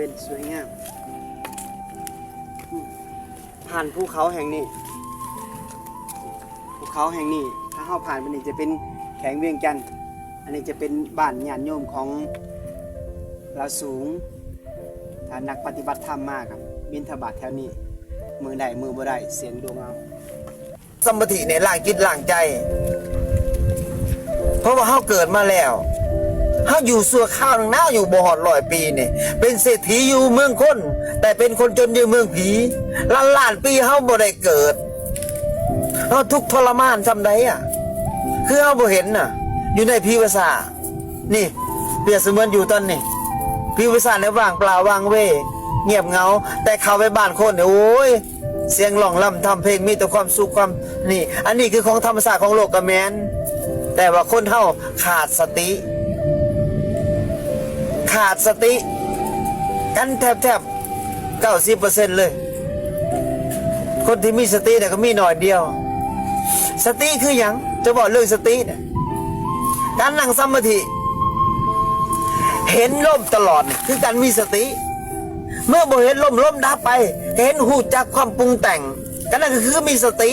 ว้นสวยงามผ่านภูเขาแห่งนี้ภูเขาแห่งนี้ถ้าเข้าผ่านไปนี่จะเป็นแขวงเวียงจันทน์อันนี้จะเป็นบ้านญาติโยมของเราสูงถ้านักปฏิบัติธรรมมากครับบิณฑบาตแถวนี้มือใดมือบ่ได้เสียงดวงเอาสมาธิในล่างจิตล่างใจเพราะว่าเฮาเกิดมาแล้วเฮาอยู่สัวข้าวหน้าอยู่บ่ฮอด100 ปีนี่เป็นเศรษฐีอยู่เมืองคนแต่เป็นคนจนอยู่เมืองผีล้านปีเฮาบ่ได้เกิดเฮาทุกข์ทรมานซำใดอ่ะคือเฮาบ่เห็นน่ะอยู่ในผีภาษานี่เปรียบเสมือนอยู่ตอนนี้ผีภาษาเนี่ยว่างเปล่าว่างเวเงียบเหงาแต่เข้าไปบ้านคนเนี่ยโอ้ยเสียงร้องรำทำเพลงมีแต่ความสุขความนี่อันนี้คือของธรรมชาติของโลกกะแมนแต่ว่าคนเฮาขาดสติกันแทบ90%เลยคนที่มีสติเนี่ยก็มีหน่อยเดียวสติคือหยังจะบอกเรื่องสติเนี่ยการนั่งสมาธิเห็นลมตลอดคือการมีสติเมื่อบ่เห็นลมดับไปเห็นหูจักความปรุงแต่งก็นั่นคือมีสติ